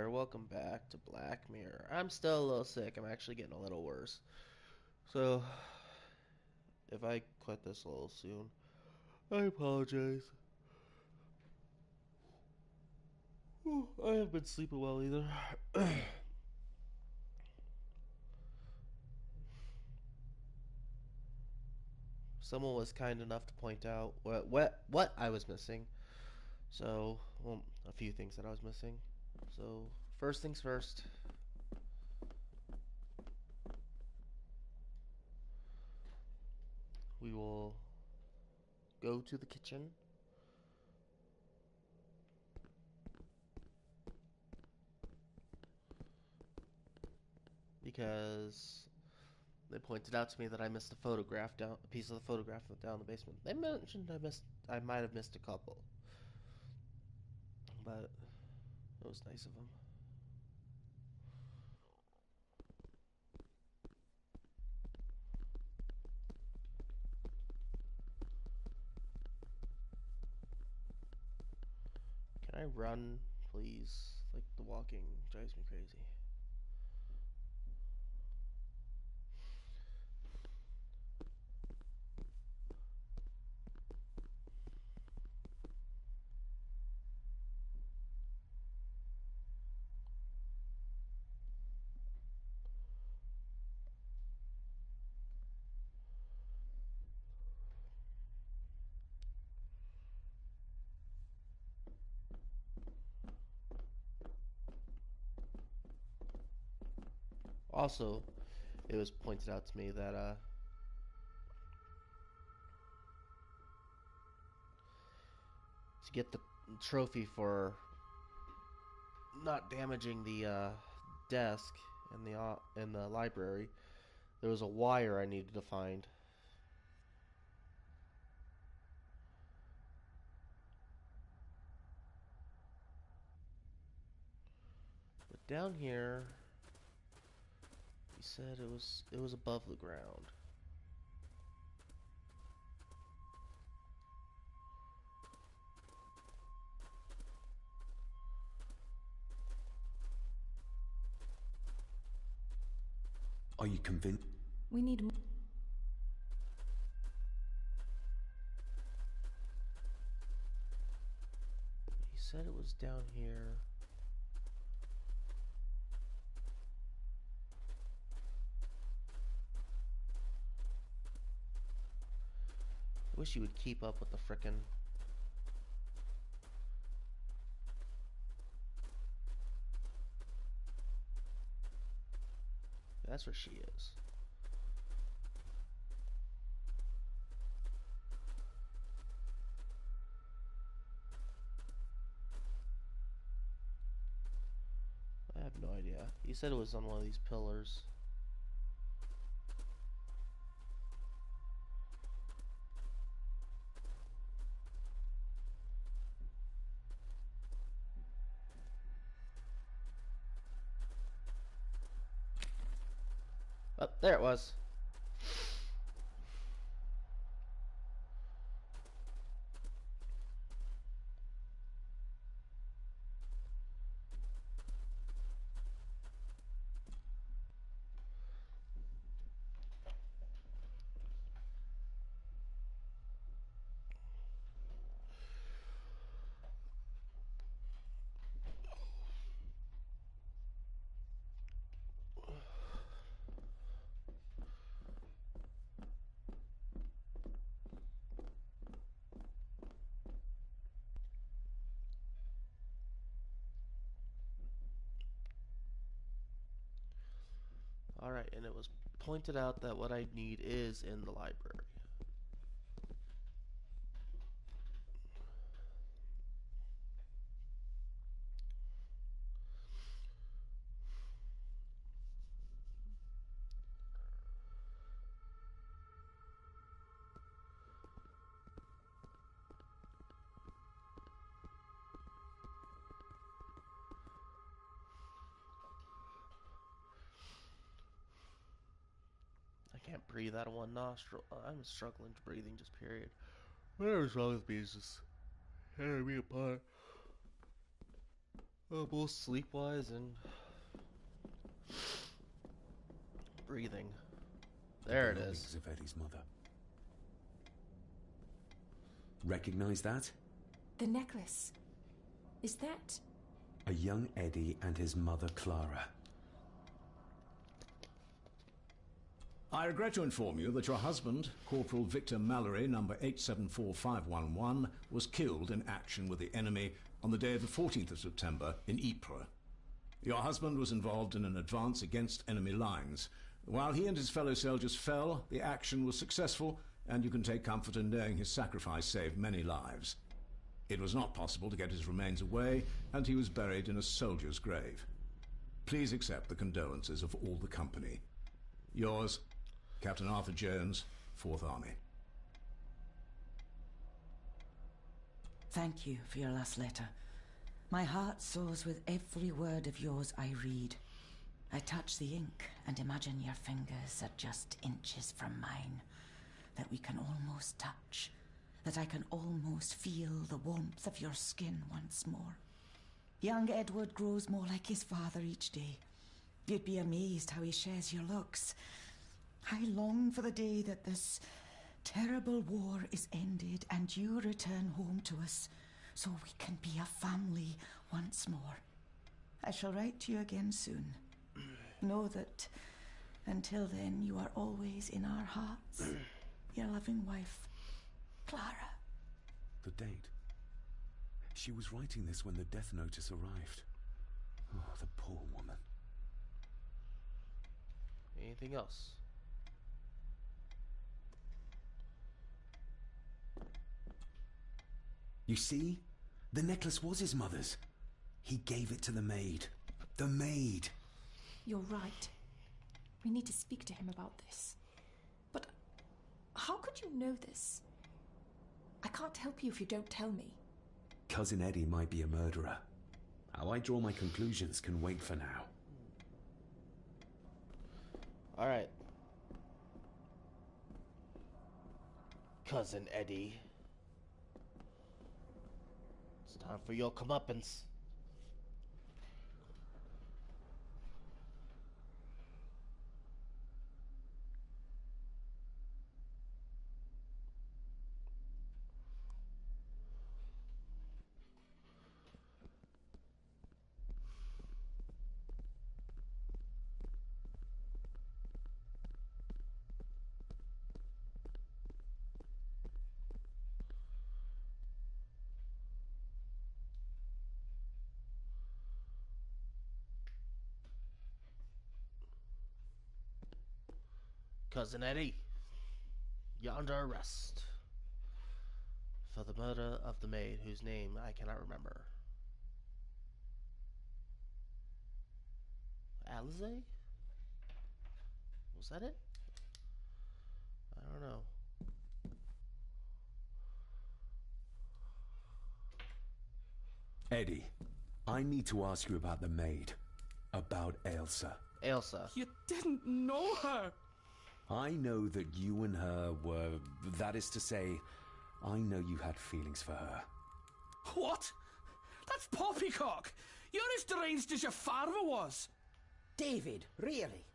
there, welcome back to Black Mirror. I'm still a little sick, I'm actually getting a little worse. So, if I quit this a little soon, I apologize. I haven't been sleeping well either. Someone was kind enough to point out what I was missing. So, well, a few things that I was missing. So, first things first, we will go to the kitchen because they pointed out to me that I missed a piece of the photograph down in the basement. They mentioned I might have missed a couple, but it was nice of them. Can I run, please? Like, the walking drives me crazy. Also, it was pointed out to me that to get the trophy for not damaging the desk in the library, there was a wire I needed to find. But down here, he said it was above the ground. Are you convinced? We need more. He said it was down here. I wish you would keep up with the frickin'. That's where she is. I have no idea. He said it was on one of these pillars. Oh, there it was. Alright, and it was pointed out that what I need is in the library. I can't breathe out of one nostril. I'm struggling to breathing, just period. Whatever's wrong with me is just tearing me apart. both sleep-wise and breathing. There it is. Of Eddie's mother. Recognize that? The necklace. Is that... A young Eddie and his mother, Clara. I regret to inform you that your husband, Corporal Victor Mallory, number 874511, was killed in action with the enemy on the day of the 14th of September in Ypres. Your husband was involved in an advance against enemy lines. While he and his fellow soldiers fell, the action was successful, and you can take comfort in knowing his sacrifice saved many lives. It was not possible to get his remains away, and he was buried in a soldier's grave. Please accept the condolences of all the company. Yours, Captain Arthur Jones, 4th Army. Thank you for your last letter. My heart soars with every word of yours I read. I touch the ink and imagine your fingers are just inches from mine, that we can almost touch, that I can almost feel the warmth of your skin once more. Young Edward grows more like his father each day. You'd be amazed how he shares your looks. I long for the day that this terrible war is ended and you return home to us, so we can be a family once more. I shall write to you again soon. Know that until then you are always in our hearts. Your loving wife, Clara. The date. She was writing this when the death notice arrived. Oh, the poor woman. Anything else? You see? The necklace was his mother's. He gave it to the maid. The maid! You're right. We need to speak to him about this. But how could you know this? I can't help you if you don't tell me. Cousin Eddie might be a murderer. How I draw my conclusions can wait for now. Alright. Cousin Eddie. It's time for your comeuppance. Cousin Eddie, you're under arrest for the murder of the maid whose name I cannot remember. Alize? Was that it? I don't know. Eddie, I need to ask you about the maid. About Ailsa. Ailsa. You didn't know her! I know that you and her were... That is to say, I know you had feelings for her. What? That's poppycock! You're as deranged as your father was! David, really?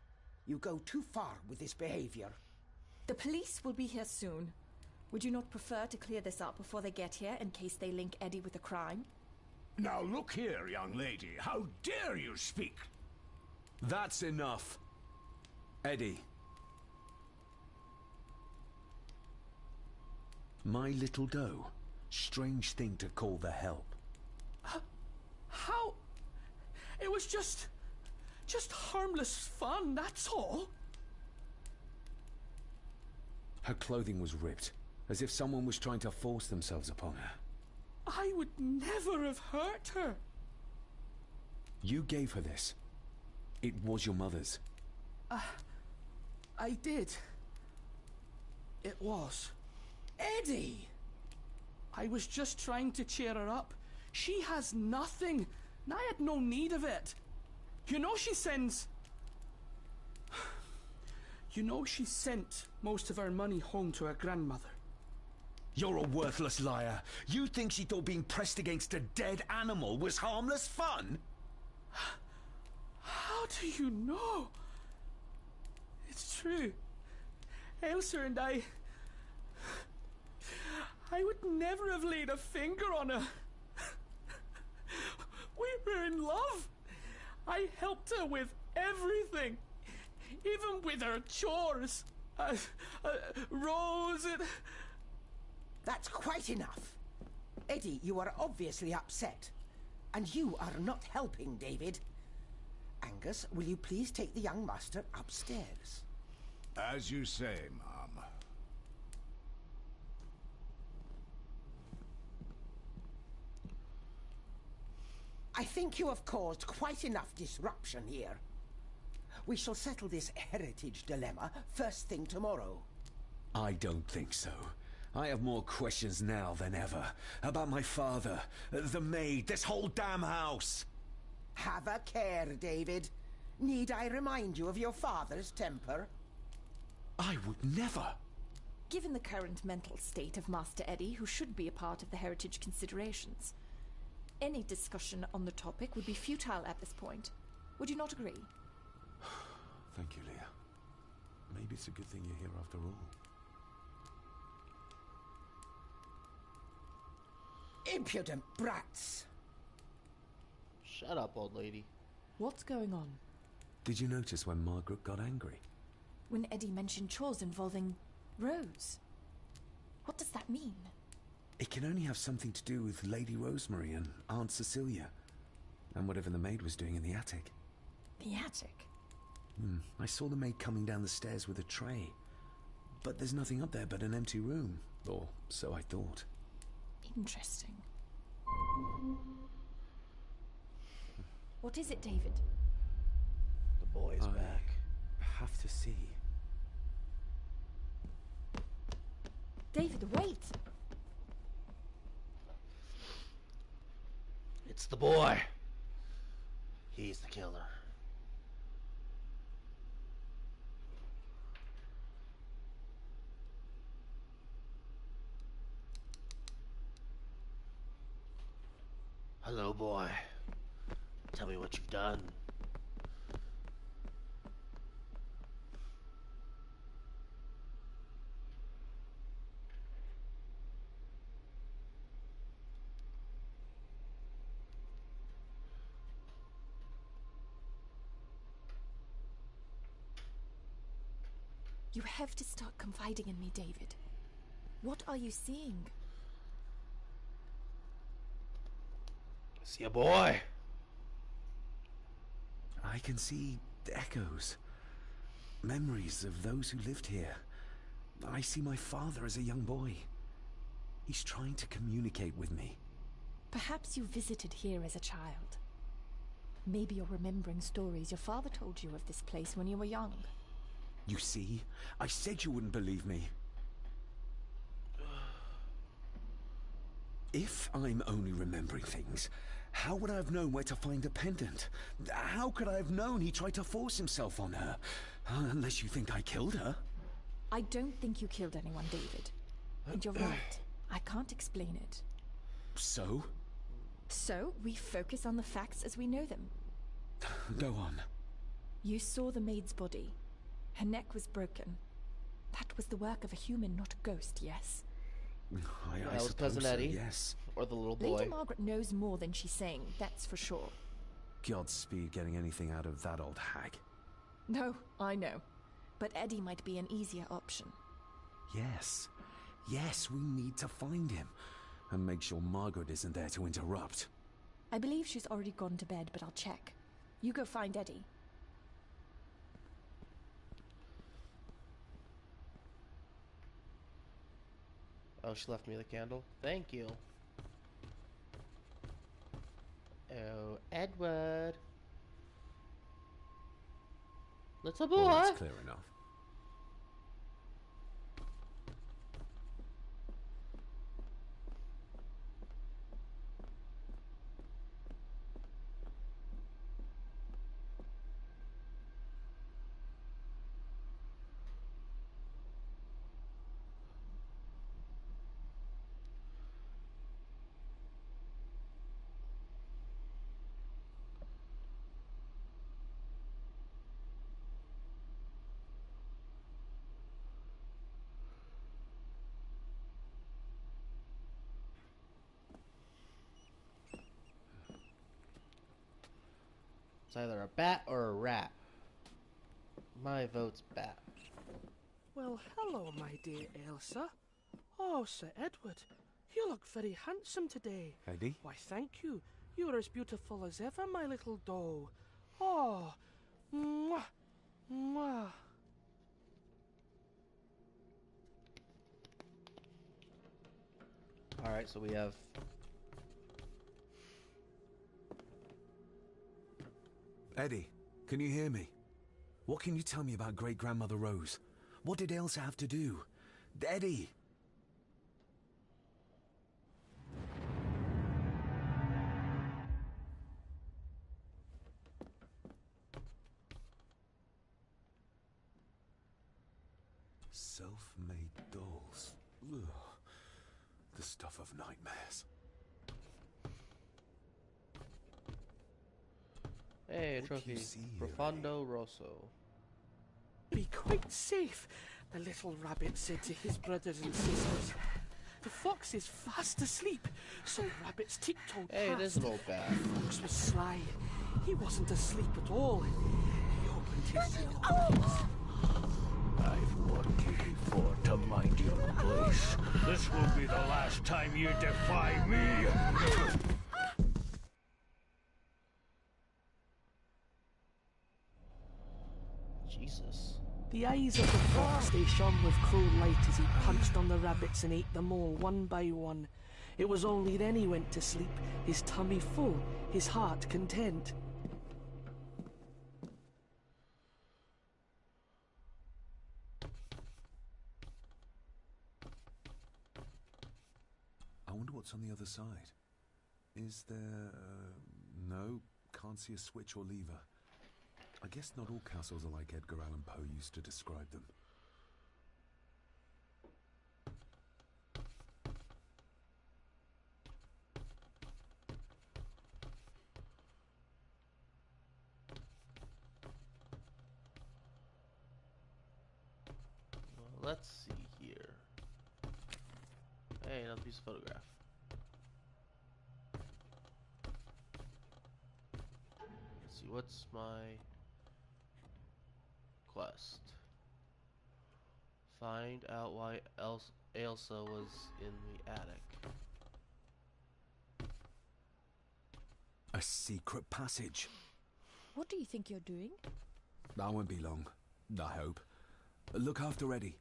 You go too far with this behavior. The police will be here soon. Would you not prefer to clear this up before they get here in case they link Eddie with the crime? Now look here, young lady. How dare you speak? That's enough. Eddie. My little doe. Strange thing to call the help. How? It was just harmless fun, that's all. Her clothing was ripped, as if someone was trying to force themselves upon her. I would never have hurt her. You gave her this. It was your mother's. I did. It was. Eddie! I was just trying to cheer her up. She has nothing, and I had no need of it. You know she sends... You know she sent most of her money home to her grandmother. You're a worthless liar. You think she thought being pressed against a dead animal was harmless fun? How do you know? It's true. Ailsa and I would never have laid a finger on her. We were in love. I helped her with everything, even with her chores. Rose and... That's quite enough. Eddie, you are obviously upset. And you are not helping, David. Angus, will you please take the young master upstairs? As you say, Mum. I think you have caused quite enough disruption here. We shall settle this heritage dilemma first thing tomorrow. I don't think so. I have more questions now than ever. About my father, the maid, this whole damn house. Have a care, David. Need I remind you of your father's temper? I would never. Given the current mental state of Master Eddie, who should be a part of the heritage considerations, any discussion on the topic would be futile at this point. Would you not agree? Thank you, Leah. Maybe it's a good thing you're here after all. Impudent brats! Shut up, old lady. What's going on? Did you notice when Margaret got angry? When Eddie mentioned chores involving Rose. What does that mean? It can only have something to do with Lady Rosemary and Aunt Cecilia. And whatever the maid was doing in the attic. The attic? I saw the maid coming down the stairs with a tray. But there's nothing up there but an empty room. Or so I thought. Interesting. What is it, David? The boy's back. Have to see. David, wait! It's the boy. He's the killer. Hello, boy. Tell me what you've done. You have to start confiding in me, David. What are you seeing? See a boy. I can see echoes. Memories of those who lived here. I see my father as a young boy. He's trying to communicate with me. Perhaps you visited here as a child. Maybe you're remembering stories your father told you of this place when you were young. You see? I said you wouldn't believe me. If I'm only remembering things, how would I have known where to find the pendant? How could I have known he tried to force himself on her? Unless you think I killed her. I don't think you killed anyone, David. And you're right. I can't explain it. So? So, we focus on the facts as we know them. Go on. You saw the maid's body. Her neck was broken. That was the work of a human, not a ghost, yes? I That was suppose Cousin so, Eddie. yes. Or the little boy. Lady Margaret knows more than she's saying, that's for sure. Godspeed getting anything out of that old hag. No, I know. But Eddie might be an easier option. Yes. Yes, we need to find him. And make sure Margaret isn't there to interrupt. I believe she's already gone to bed, but I'll check. You go find Eddie. Oh, she left me the candle. Thank you. Oh, Edward. Little boy. Well, that's clear enough. It's either a bat or a rat. My vote's bat. Well, hello, my dear Elsa. Oh, Sir Edward, you look very handsome today. Eddie? Why, thank you. You're as beautiful as ever, my little doe. Oh, mwah, mwah. Alright, so we have... Eddie, can you hear me? What can you tell me about great-grandmother Rose? What did Elsa have to do? Eddie! Self-made dolls. Ugh. The stuff of nightmares. Hey, a What do trophy. you see here, Profondo Rosso. Be quite safe, the little rabbit said to his brothers and sisters. The fox is fast asleep, so the rabbits tiptoed Hey, past. it is an old bat. The fox was sly. He wasn't asleep at all. He opened his yellow eyes. I've warned you before to mind your place. This will be the last time you defy me. Jesus. The eyes of the fox, they shone with cruel light as he punched on the rabbits and ate them all one by one. It was only then he went to sleep, his tummy full, his heart content. I wonder what's on the other side. Is there... no, can't see a switch or lever. I guess not all castles are like Edgar Allan Poe used to describe them. Well, let's see here. Hey, another piece of photograph. Let's see, what's my quest? Find out why Elsa was in the attic. A secret passage. What do you think you're doing? That won't be long, I hope. Look after Eddie.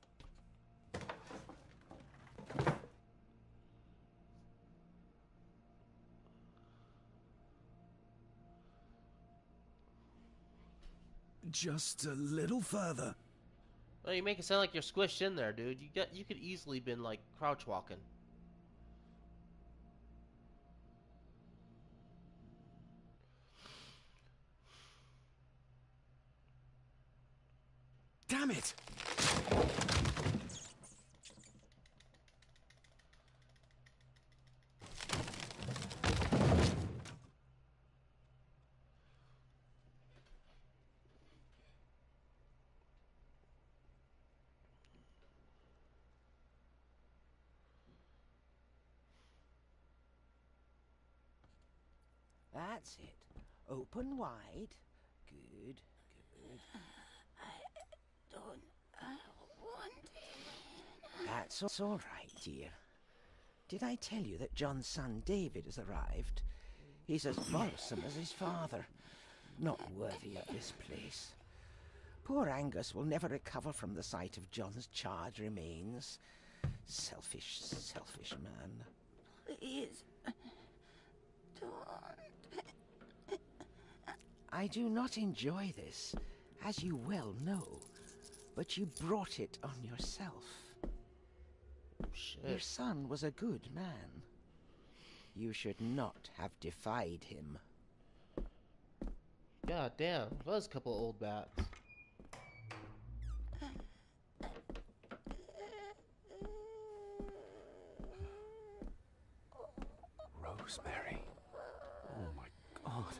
Just a little further. Well, you make it sound like you're squished in there, dude. You could easily been like crouch walking. Damn it! That's it. Open wide. Good, good. Don't want it. That's all right, dear. Did I tell you that John's son David has arrived? He's as bothersome as his father. Not worthy of this place. Poor Angus will never recover from the sight of John's charred remains. Selfish, selfish man. Please. Don't. I do not enjoy this, as you well know, but you brought it on yourself. Your Shit. son was a good man. You should not have defied him. God damn, was a couple old bats. Rosemary. Oh my God.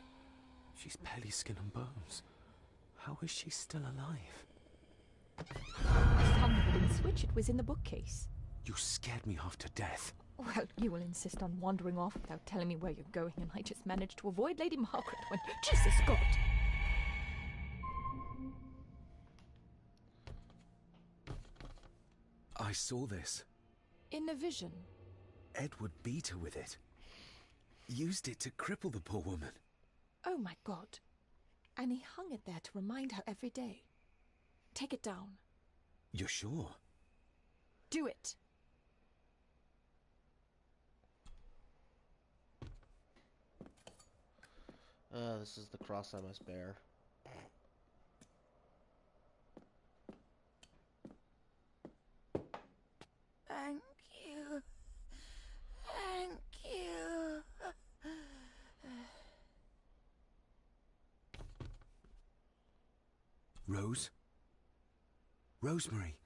She's barely skin and bones. How is she still alive? Some didn't switch. It was in the bookcase. You scared me half to death. Well, you will insist on wandering off without telling me where you're going, and I just managed to avoid Lady Margaret when... Jesus God! I saw this. In a vision? Edward beat her with it. Used it to cripple the poor woman. Oh my God. And he hung it there to remind her every day. Take it down. You're sure? Do it. This is the cross I must bear. Thank you. Thank you. Rose? Rosemary?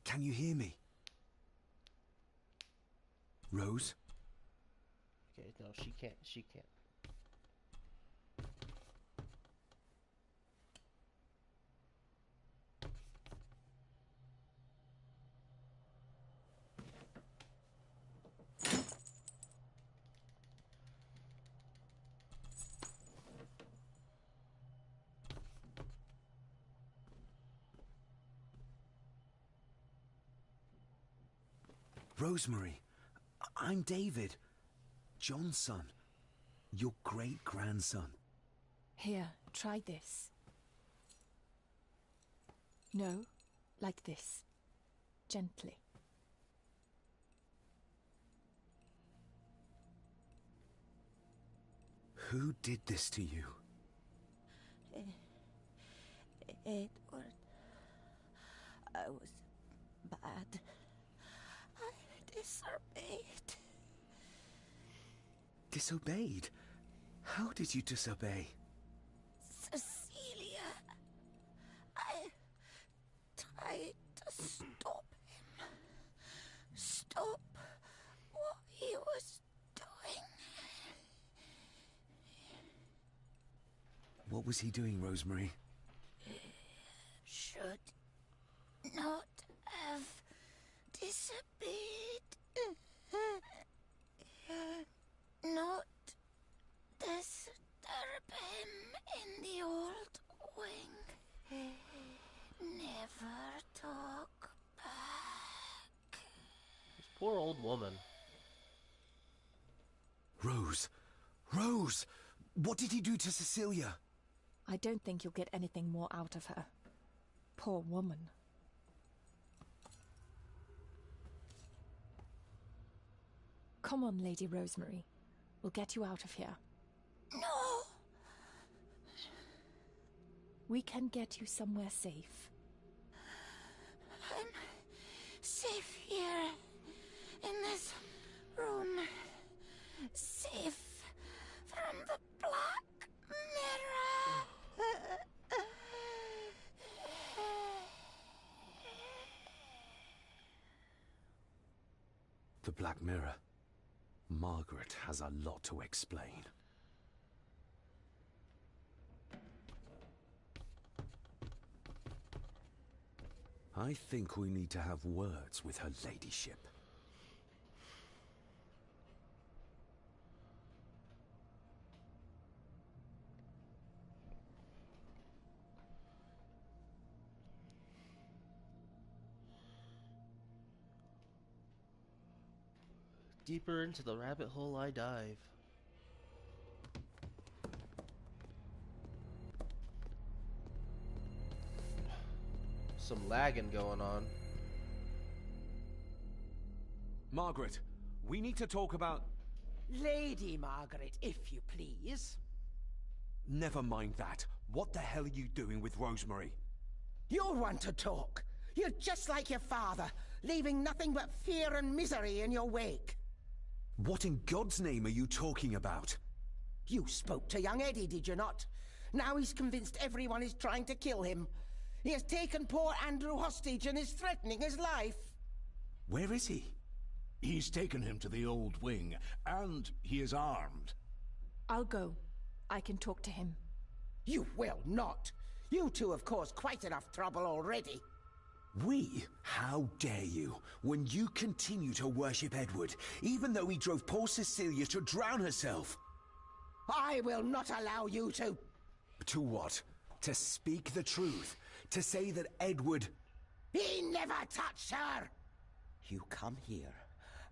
Can you hear me? Rose? Okay, no, she can't. She can't. Rosemary, I'm David, John's son, your great-grandson. Here, try this. No, like this. Gently. Who did this to you? Edward. I was bad. I disobeyed. Disobeyed? How did you disobey? Cecilia. I tried to stop him. Stop what he was doing. What was he doing, Rosemary? Should not have disobeyed. Not disturb him in the old wing. Never talk back. This poor old woman. Rose! Rose! What did he do to Cecilia? I don't think you'll get anything more out of her. Poor woman. Come on, Lady Rosemary. We'll get you out of here. No! We can get you somewhere safe. I'm safe here. In this room. Safe from the Black Mirror. The Black Mirror. Margaret has a lot to explain. I think we need to have words with her ladyship. Deeper into the rabbit hole I dive. Some lagging going on. Margaret, we need to talk about... Lady Margaret, if you please. Never mind that. What the hell are you doing with Rosemary? You'll want to talk. You're just like your father, leaving nothing but fear and misery in your wake. What in God's name are you talking about? You spoke to young Eddie, did you not? Now he's convinced everyone is trying to kill him. He has taken poor Andrew hostage and is threatening his life. Where is he? He's taken him to the old wing, and he is armed. I'll go. I can talk to him. You will not. You two have caused quite enough trouble already. We? How dare you, when you continue to worship Edward, even though he drove poor Cecilia to drown herself? I will not allow you to... To what? To speak the truth? To say that Edward... He never touched her! You come here,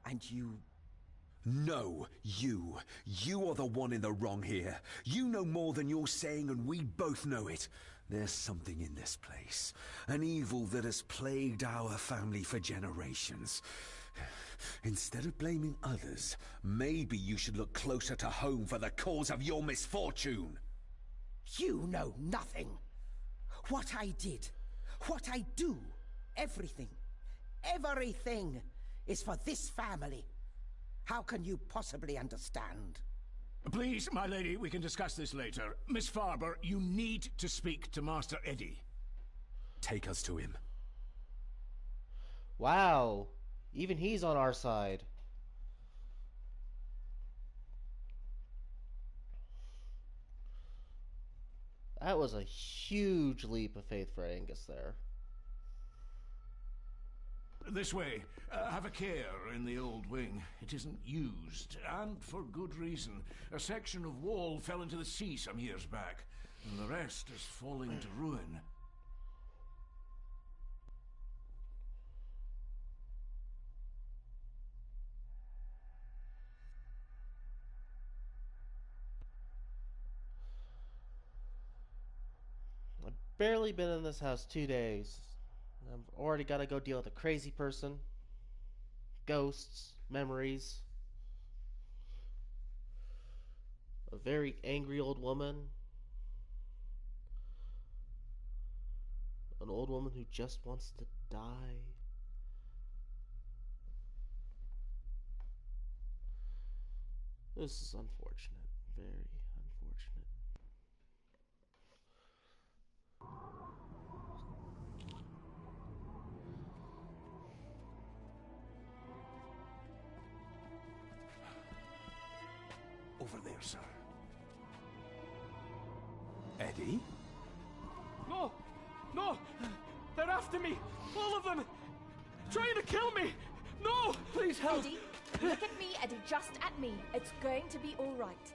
and you... No, you. You are the one in the wrong here. You know more than you're saying, and we both know it. There's something in this place. An evil that has plagued our family for generations. Instead of blaming others, maybe you should look closer to home for the cause of your misfortune. You know nothing. What I did, what I do, everything is for this family. How can you possibly understand? Please, my lady, we can discuss this later. Miss Farber, you need to speak to Master Eddie. Take us to him. Wow. Even he's on our side. That was a huge leap of faith for Angus there. This way. Have a care in the old wing. It isn't used, and for good reason. A section of wall fell into the sea some years back, and the rest is falling to ruin. I've barely been in this house 2 days. I've already got to go deal with a crazy person, ghosts, memories, a very angry old woman, an old woman who just wants to die. This is unfortunate, very unfortunate. Over there, sir. Eddie? No! No! They're after me! All of them! Trying to kill me! No! Please help! Eddie, look at me, Eddie, just at me. It's going to be all right.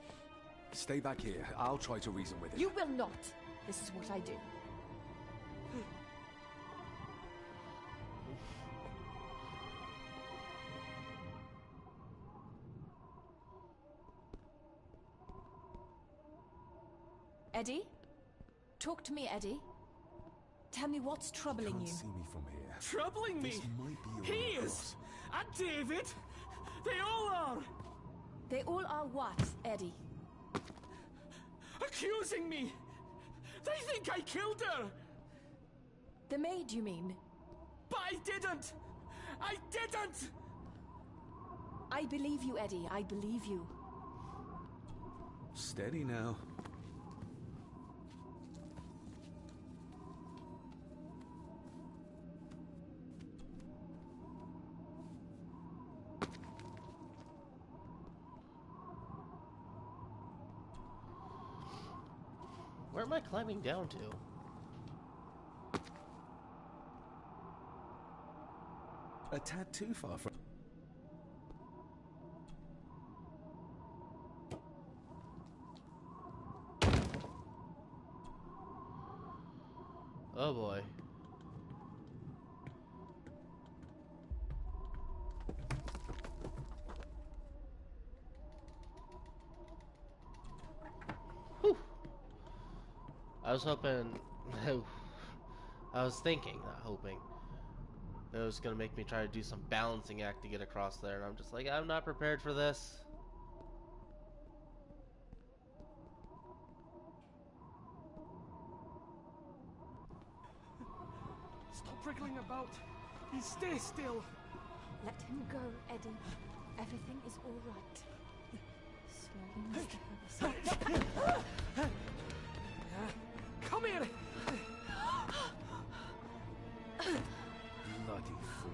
Stay back here. I'll try to reason with him. You will not. This is what I do. Eddie? Talk to me, Eddie. Tell me what's troubling Can't you. see me from here. Troubling me! This might be your He way is! across. And David! They all are! They all are what, Eddie? Accusing me! They think I killed her! The maid, you mean? But I didn't! I didn't! I believe you, Eddie. I believe you. Steady now. Where am I climbing down to? A tad too far from... Oh boy. Whew. I was hoping... I was thinking, not hoping, that it was going to make me try to do some balancing act to get across there, and I'm just like, I'm not prepared for this. Stop wriggling about. Stay still. Let him go, Eddie. Everything is all right. Slowly, Mr. Herbison. Come here! Bloody fool.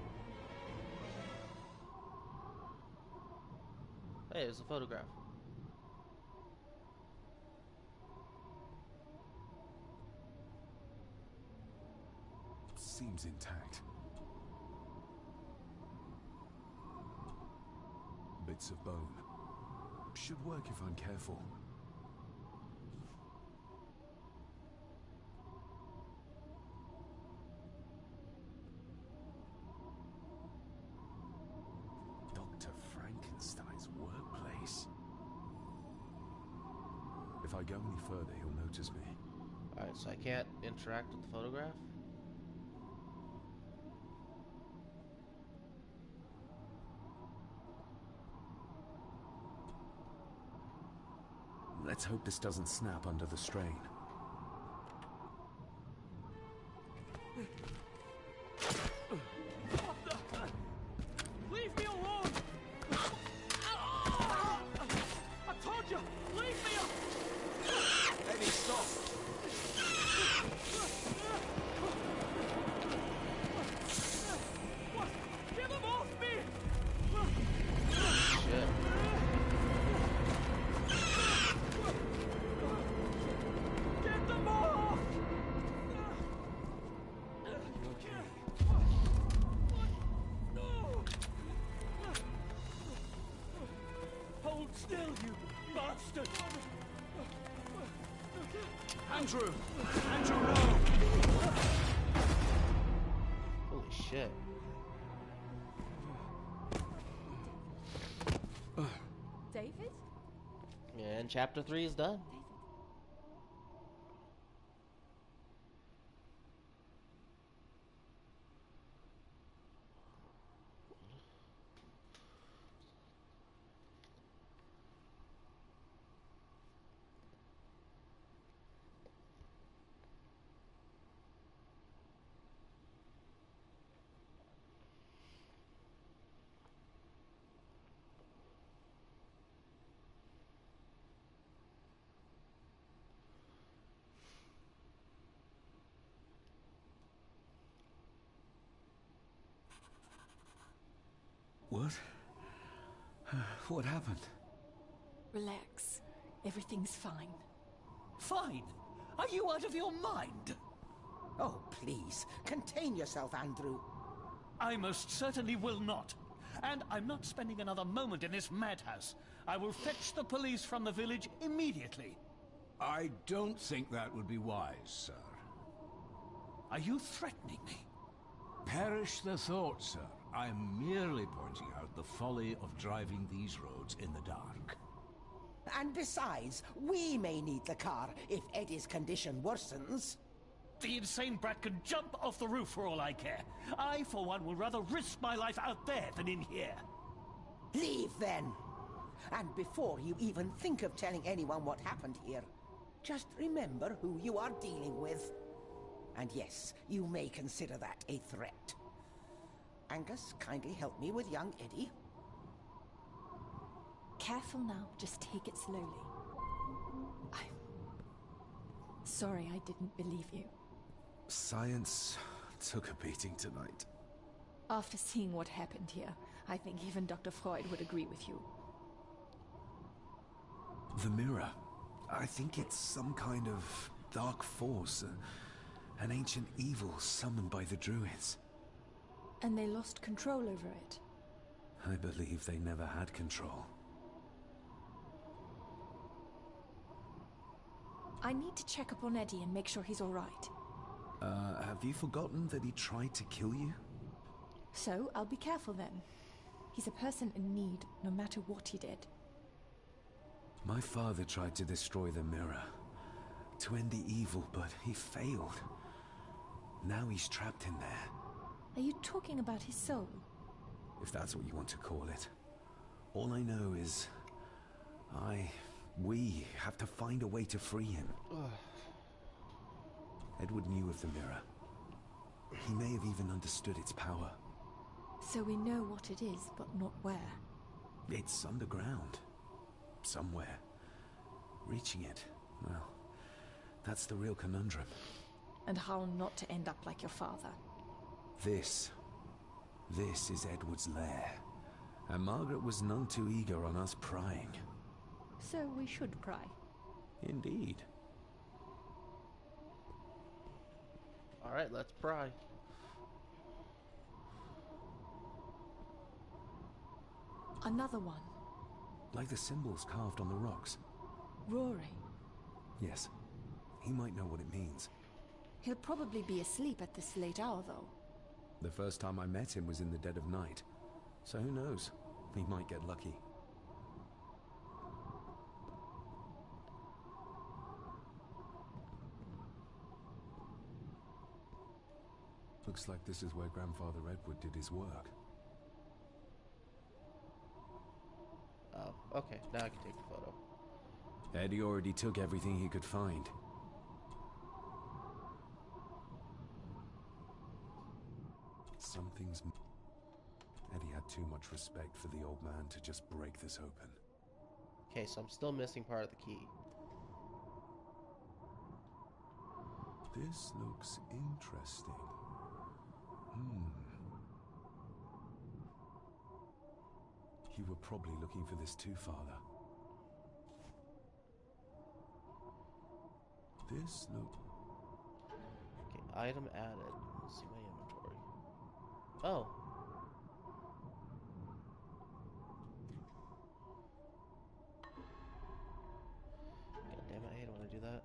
Hey, there's a photograph. Seems intact. Bits of bone. Should work if I'm careful. If I go any further, he'll notice me. Alright, so I can't interact with the photograph? Let's hope this doesn't snap under the strain. Leave me alone! I told you! Leave me alone! Eddie, stop! What? Get them off me! Shit. Get them off! You okay? No! Hold still, you bastard! Andrew! Andrew, no! Holy shit. David? And chapter 3 is done. What? What happened? Relax. Everything's fine. Fine. Are you out of your mind? Oh, please, contain yourself, Andrew. I most certainly will not. And I'm not spending another moment in this madhouse. I will fetch the police from the village immediately. I don't think that would be wise, sir. Are you threatening me? Perish the thought, sir. I'm merely pointing out the folly of driving these roads in the dark. And besides, we may need the car if Eddie's condition worsens. The insane brat can jump off the roof for all I care. I, for one, will rather risk my life out there than in here. Leave, then. And before you even think of telling anyone what happened here, just remember who you are dealing with. And yes, you may consider that a threat. Angus, kindly help me with young Eddie. Careful now. Just take it slowly. I'm sorry I didn't believe you. Science took a beating tonight. After seeing what happened here, I think even Dr. Freud would agree with you. The mirror. I think it's some kind of dark force. An ancient evil summoned by the druids. And they lost control over it. I believe they never had control. I need to check up on Eddie and make sure he's all right. Have you forgotten that he tried to kill you? So, I'll be careful then. He's a person in need, no matter what he did. My father tried to destroy the mirror, to end the evil, but he failed. Now he's trapped in there. Are you talking about his soul? If that's what you want to call it. All I know is... we have to find a way to free him. Edward knew of the mirror. He may have even understood its power. So we know what it is, but not where. It's underground. Somewhere. Reaching it, well, that's the real conundrum. And how not to end up like your father. This is Edward's lair. And Margaret was none too eager on us prying. So we should pry. Indeed. Alright, let's pry. Another one. Like the symbols carved on the rocks. Rory. Yes. He might know what it means. He'll probably be asleep at this late hour, though. The first time I met him was in the dead of night. So who knows? He might get lucky. Looks like this is where Grandfather Edward did his work. Oh, okay. Now I can take the photo. Eddie already took everything he could find. Something's... Eddie had too much respect for the old man to just break this open. Okay, so I'm still missing part of the key. This looks interesting. You were probably looking for this too, Father. This look... Okay, item added. Let's see my inventory. Oh. God damn it, I hate when I do that.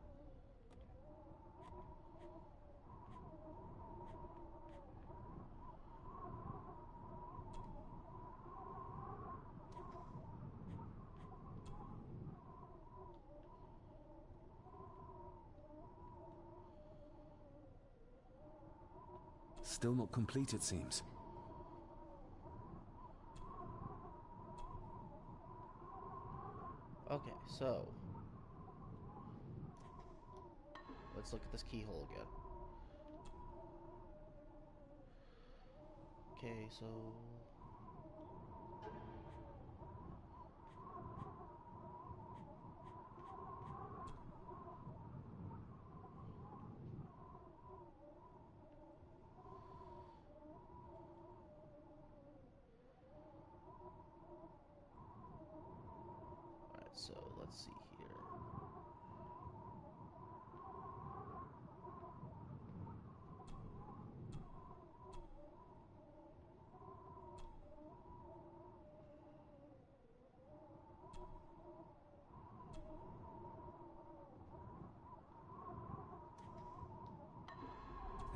Still not complete, it seems. Okay, so let's look at this keyhole again. Okay, so alright, so let's see here.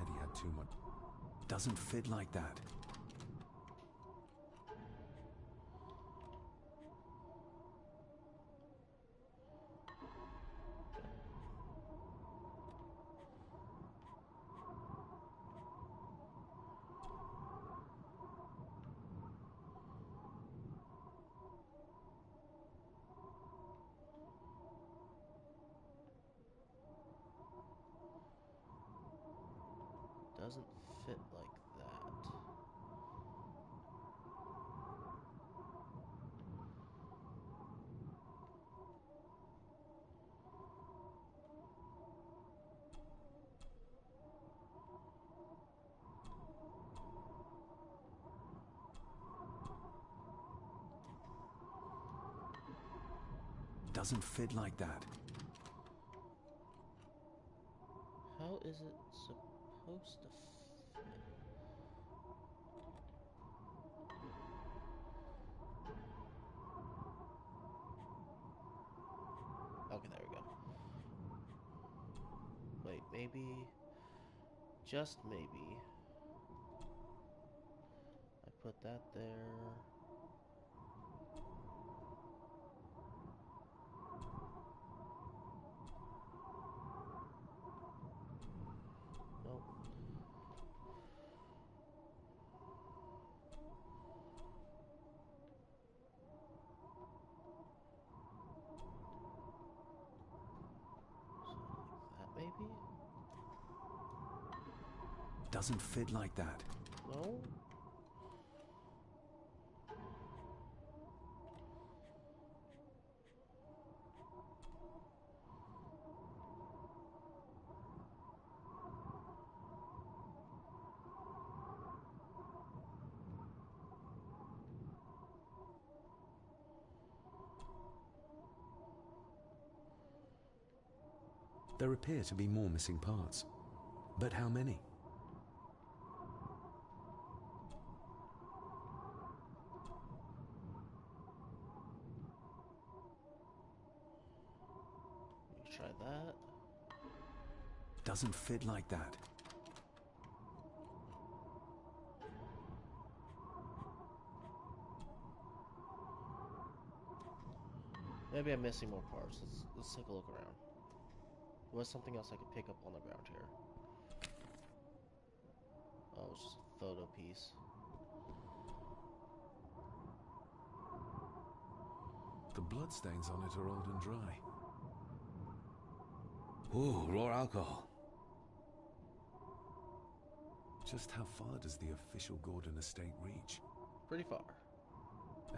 Eddie had too much... Doesn't fit like that. Doesn't fit like that. Doesn't fit like that. How is it supposed to fit? Okay, there we go. Wait, maybe, just maybe, I put that there. Nope. So like that maybe? Doesn't fit like that. No? There appear to be more missing parts. But how many? You try that. Doesn't fit like that. Maybe I'm missing more parts. Let's take a look around. There was something else I could pick up on the ground here. Oh, it's just a photo piece. The bloodstains on it are old and dry. Ooh, raw alcohol. Just how far does the official Gordon estate reach? Pretty far.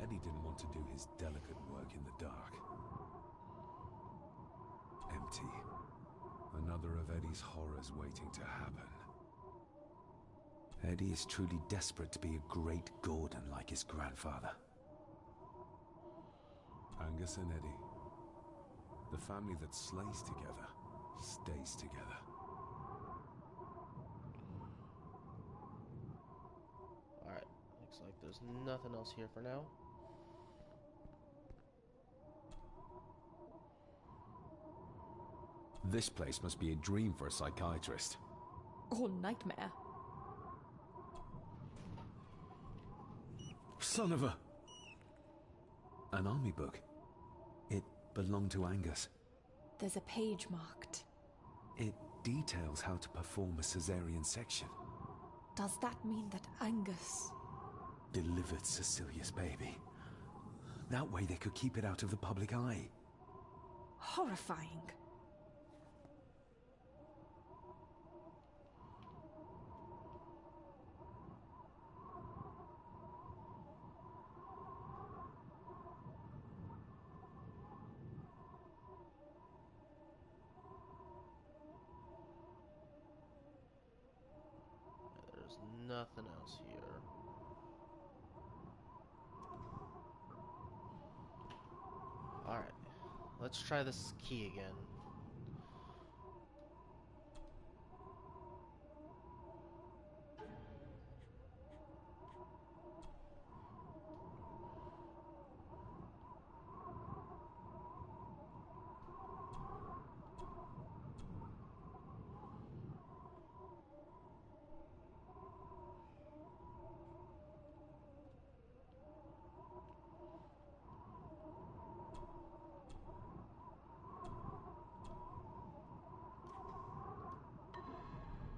Eddie didn't want to do his delicate work in the dark. Empty. Another of Eddie's horrors waiting to happen. Eddie is truly desperate to be a great Gordon like his grandfather. Angus and Eddie. The family that slays together, stays together. Alright, looks like there's nothing else here for now. This place must be a dream for a psychiatrist. Or nightmare. Son of a... An army book. It belonged to Angus. There's a page marked. It details how to perform a cesarean section. Does that mean that Angus... Delivered Cecilia's baby. That way they could keep it out of the public eye. Horrifying. There's nothing else here. Alright, let's try this key again.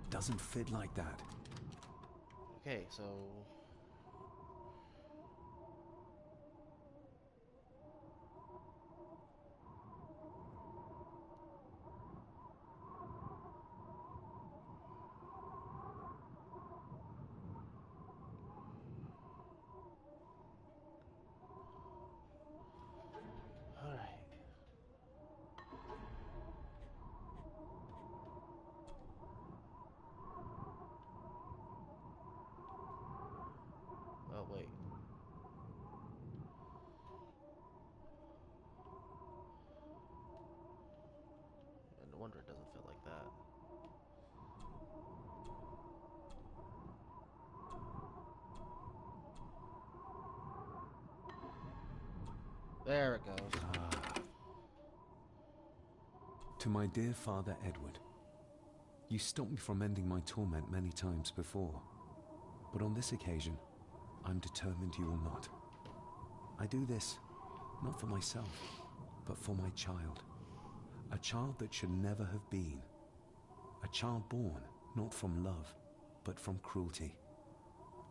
Doesn't fit like that. Okay, so... Alright. Oh, wait. No wonder it doesn't fit like that. There it goes. To my dear Father Edward, you stopped me from ending my torment many times before, but on this occasion, I'm determined you will not. I do this, not for myself, but for my child. A child that should never have been. A child born, not from love, but from cruelty.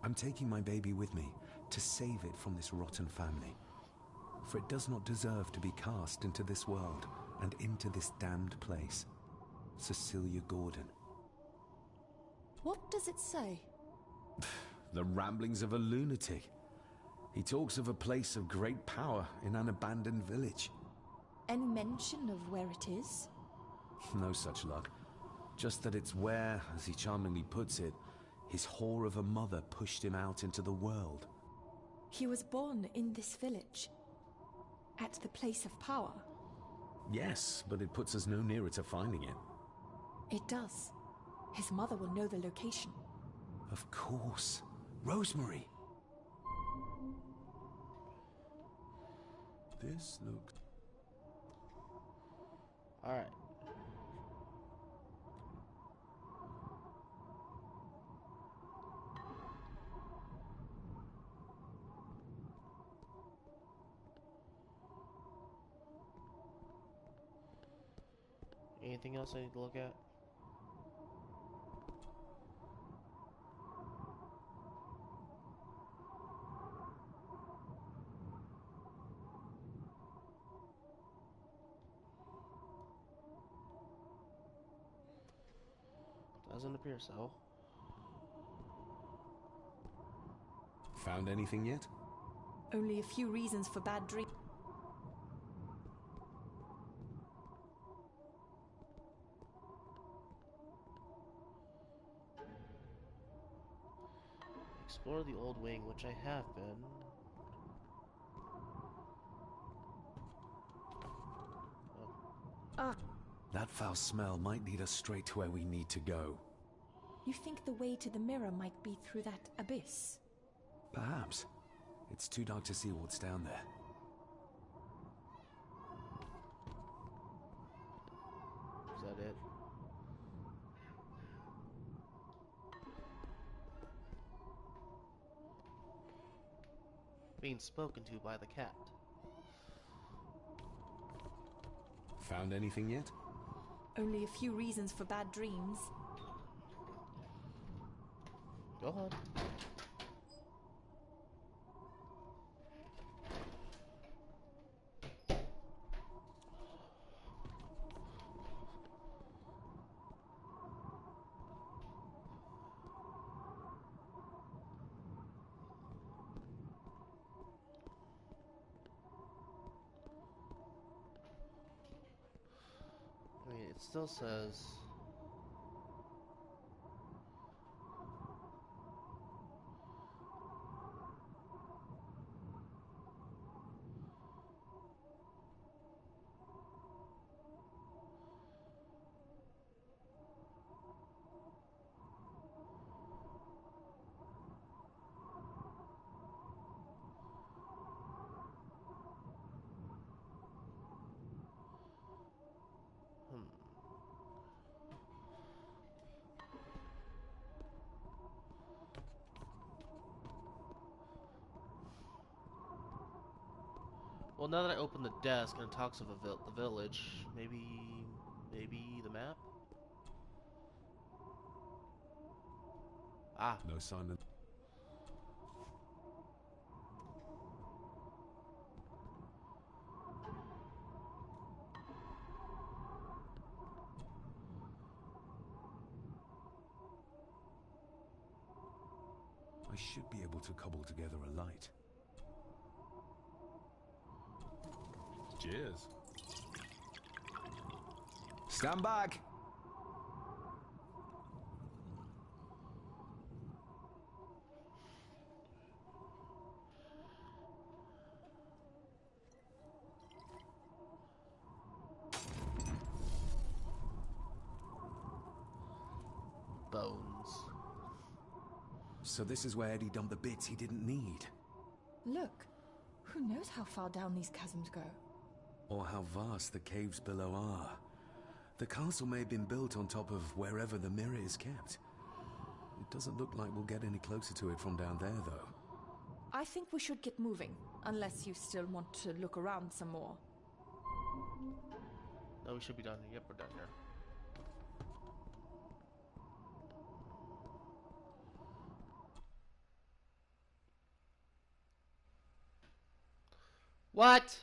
I'm taking my baby with me to save it from this rotten family. For it does not deserve to be cast into this world and into this damned place. Cecilia Gordon. What does it say? The ramblings of a lunatic. He talks of a place of great power in an abandoned village. Any mention of where it is? No such luck. Just that it's where, as he charmingly puts it, his whore of a mother pushed him out into the world. He was born in this village. At the place of power. Yes, but it puts us no nearer to finding it. It does. His mother will know the location. Of course. Rosemary. This looks... Alright. Anything else I need to look at? Doesn't appear so. Found anything yet? Only a few reasons for bad dreams. Explore the old wing, which I have been. Ah, That foul smell might lead us straight to where we need to go. you think the way to the mirror might be through that abyss? Perhaps. It's too dark to see what's down there. Is that it? Being spoken to by the cat. Found anything yet? Only a few reasons for bad dreams. Go on. I mean, it still says... Well, now that I open the desk and it talks of the village, maybe the map? Ah. No sign of... I should be able to cobble together a light. Cheers. Stand back! Bones. So this is where Eddie dumped the bits he didn't need. Look, who knows how far down these chasms go? Or how vast the caves below are. The castle may have been built on top of wherever the mirror is kept. It doesn't look like we'll get any closer to it from down there, though. I think we should get moving, unless you still want to look around some more. No, we should be down here. Yep, we're down here. What?